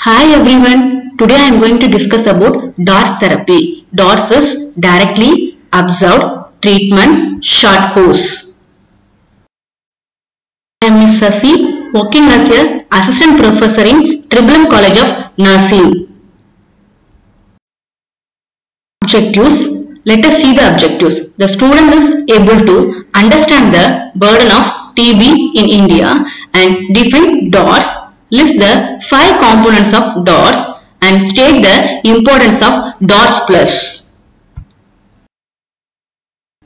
Hi everyone, today I am going to discuss about DOTS therapy. DOTS is directly observed treatment short course. I am Ms. Sasi, working as an assistant professor in Tribhuvan College of Nursing. Objectives. Let us see the objectives. The student is able to understand the burden of TB in India and define DOTS, list the 5 components of DOTS and state the importance of DOTS plus.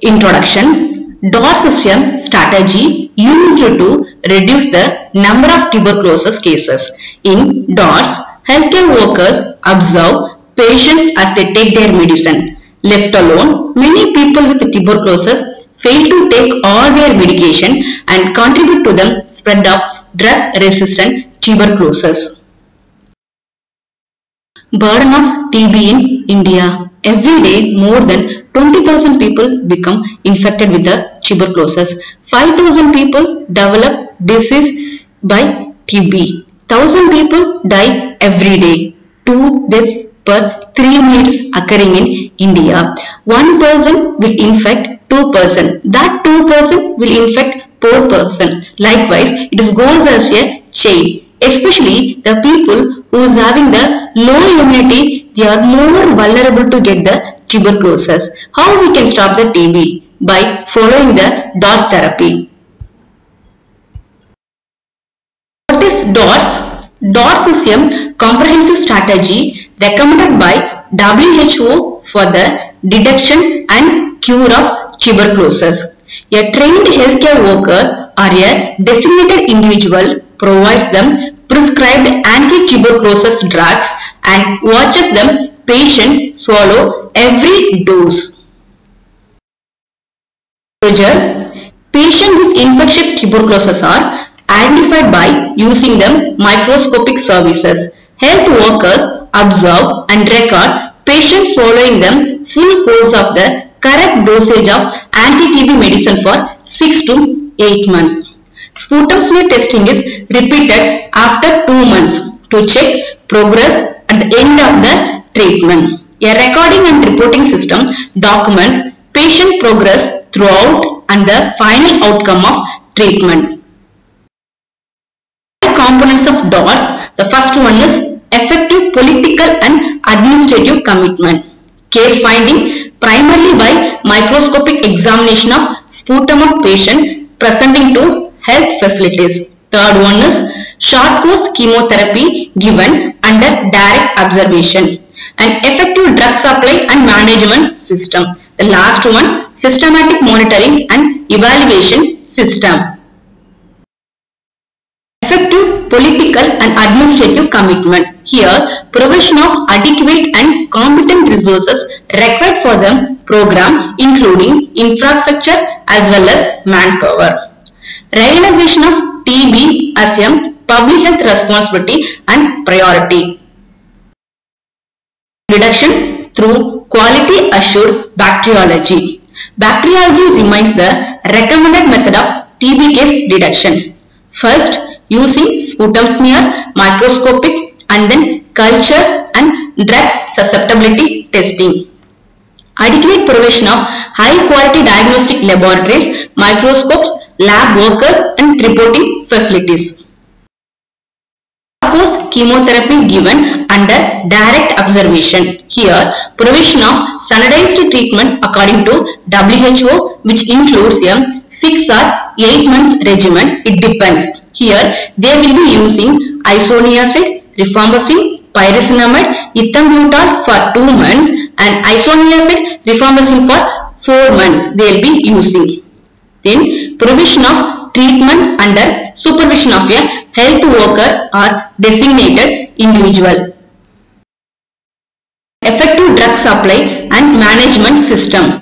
Introduction. DOTS is a strategy used to reduce the number of tuberculosis cases. In DOTS, healthcare workers observe patients as they take their medicine. Left alone, many people with tuberculosis fail to take all their medication and contribute to the spread of drug-resistant tuberculosis. Burden of TB in India. Every day, more than 20,000 people become infected with the tuberculosis. 5,000 people develop disease by TB. 1,000 people die every day. 2 deaths per 3 minutes occurring in India. 1 person will infect 2 persons. That 2 person will infect 4 persons. Likewise, it goes as a chain. Especially the people who is having the low immunity, they are more vulnerable to get the tuberculosis. How we can stop the TB? By following the DOTS therapy. What is DOTS? DOTS is a comprehensive strategy recommended by WHO for the detection and cure of tuberculosis. A trained healthcare worker or a designated individual provides them prescribed anti-tuberculosis drugs and watches the patient swallow every dose. Procedure. Patients with infectious tuberculosis are identified by using the microscopic services. Health workers observe and record patients following the full course of the correct dosage of anti-TB medicine for 6 to 8 months. Sputum smear testing is repeated after 2 months to check progress at the end of the treatment. A recording and reporting system documents patient progress throughout and the final outcome of treatment. Components of DOTS. The first one is effective political and administrative commitment. Case finding primarily by microscopic examination of sputum of patient presenting to health facilities. Third one is short course chemotherapy given under direct observation. An effective drug supply and management system. The last one, systematic monitoring and evaluation system. Effective political and administrative commitment. Here, provision of adequate and competent resources required for the program, including infrastructure as well as manpower. Realization of TB as a public health responsibility and priority. Reduction through quality assured bacteriology. Bacteriology remains the recommended method of TB case detection. First, using sputum smear, microscopic and then culture and drug susceptibility testing. Adequate provision of high quality diagnostic laboratories, microscopes, lab workers and reporting facilities. Course chemotherapy given under direct observation. Here, provision of standardized treatment according to WHO, which includes a 6 or 8 months regimen. It depends. Here, they will be using isoniazid, rifampicin, pyrazinamide, ethambutol for 2 months and isoniazid, rifampicin for 4 months they will be using. Then, provision of treatment under supervision of a health worker or designated individual. Effective drug supply and management system.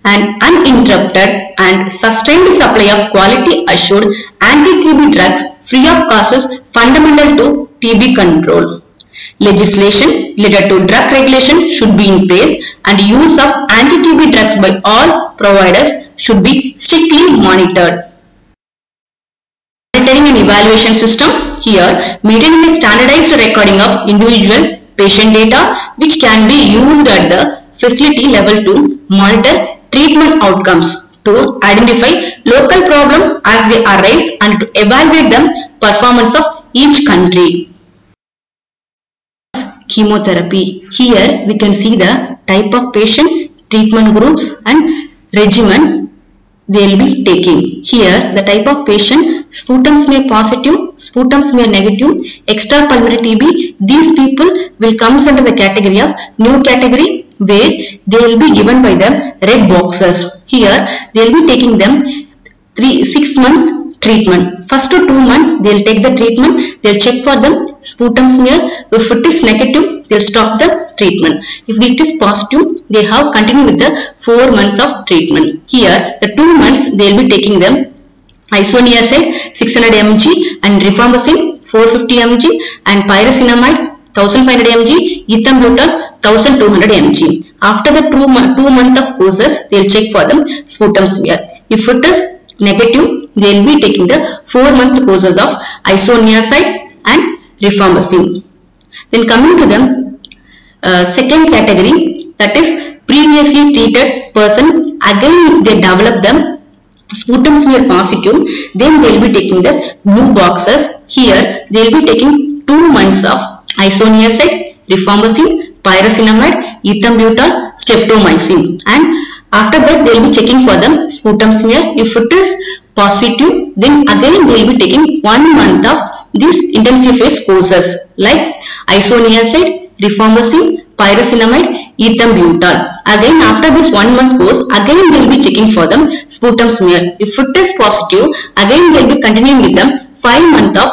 An uninterrupted and sustained supply of quality assured anti-TB drugs free of cost is fundamental to TB control. Legislation related to drug regulation should be in place and use of anti-TB drugs by all providers should be strictly monitored. Monitoring and evaluation system. Here, maintaining a standardized recording of individual patient data which can be used at the facility level to monitor treatment outcomes, to identify local problems as they arise and to evaluate the performance of each country. Chemotherapy. Here we can see the type of patient, treatment groups and regimen they will be taking. Here the type of patient, sputum smear positive, sputum smear negative, extrapulmonary TB. These people will come under the category of new category where they will be given by the red boxes. Here they will be taking them 6-month treatment. First to 2 months they will take the treatment. They will check for the sputum smear. If it is negative, they will stop the treatment. If it is positive, they have continued with the 4 months of treatment. Here the 2 months they will be taking them isoniazid 600 mg and rifampicin 450 mg and pyrazinamide 1500 mg, ethambutol 1200 mg. After the 2 month of courses, they will check for the sputum smear. If it is negative, they will be taking the 4-month courses of isoniazid and rifampicin. Then coming to the second category, that is previously treated person. Again, if they develop the sputum smear positive, then they will be taking the blue boxes. Here they will be taking 2 months of isoniazid, rifampicin, pyrazinamide, ethambutol, streptomycin, and after that they will be checking for the sputum smear. If it is positive, then again they will be taking 1 month of these intensive phase courses like isoniazid, rifampicin, pyrazinamide, ethambutol. Again after this 1 month course, again they will be checking for the sputum smear. If it is positive, again they will be continuing with the 5 months of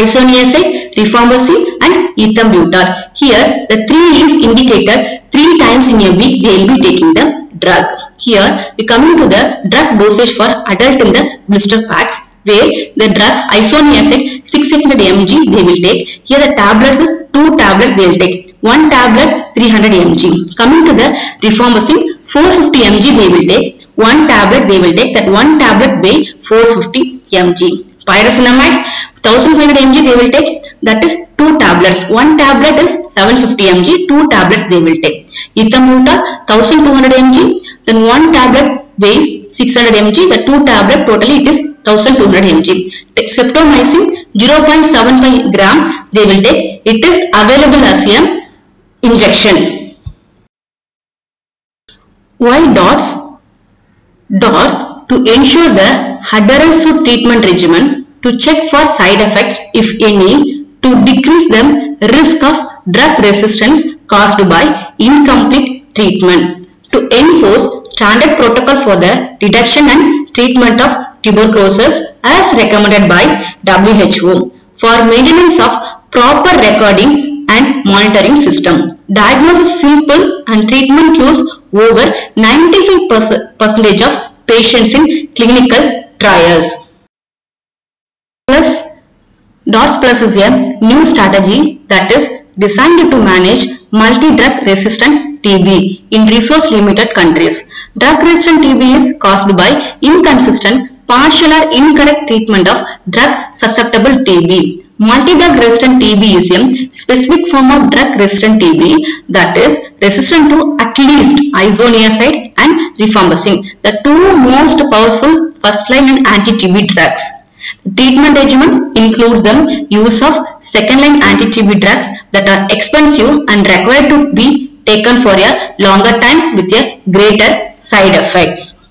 isoniazid, rifampicin and ethambutol. Here the 3 is indicated 3 times in a week they will be taking the drug. Here we coming to the drug dosage for adult in the blister packs, where the drugs isoniazid 600 mg they will take. Here the tablets is 2 tablets they will take. 1 tablet 300 mg. Coming to the rifampicin 450 mg they will take. 1 tablet they will take. That 1 tablet weigh 450 mg. Pyrazinamide 1500 mg they will take. That is 2 tablets. 1 tablet is 750 mg. 2 tablets they will take. Ethambutol 1200 mg. Then 1 tablet weighs 600 mg. The 2 tablet totally it is 1200 mg. Streptomycin 0.75 gram they will take. It is available as a injection. Why dots? Dots to ensure the adherence to treatment regimen, to check for side effects if any, to decrease the risk of drug resistance caused by incomplete treatment, to enforce standard protocol for the detection and treatment of tuberculosis as recommended by WHO, for maintenance of proper recording and monitoring system. Diagnosis simple and treatment use over 95% of patients in clinical trials. DOTS Plus is a new strategy that is designed to manage multi-drug resistant TB in resource limited countries. Drug resistant TB is caused by inconsistent, partial or incorrect treatment of drug susceptible TB. Multi-drug resistant TB is a specific form of drug resistant TB that is resistant to at least isoniazid and rifampicin, the 2 most powerful first-line and anti-TB drugs. The treatment regimen includes the use of second-line anti-TB drugs that are expensive and required to be taken for a longer time with a greater side effects.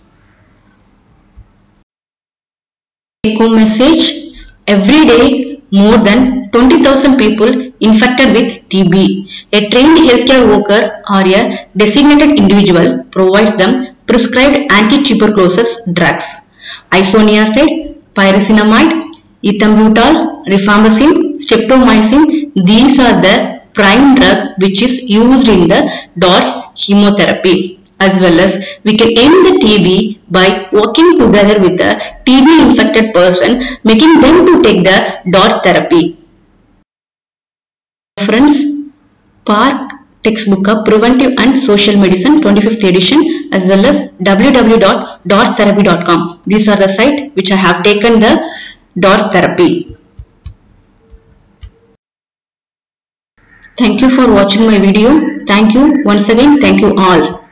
Take-home message: every day more than 20,000 people infected with TB. A trained healthcare worker or a designated individual provides them prescribed anti-tuberculosis drugs. Isoniazid, pyrazinamide, ethambutol, rifampicin, streptomycin, these are the prime drug which is used in the DOTS chemotherapy. As well as we can end the TB by working together with the TB infected person, making them to take the DOTS therapy. Friends, Park textbook of Preventive and Social Medicine 25th edition, as well as www.dotstherapy.com. These are the site which I have taken the DOTS therapy. Thank you for watching my video. Thank you once again. Thank you all.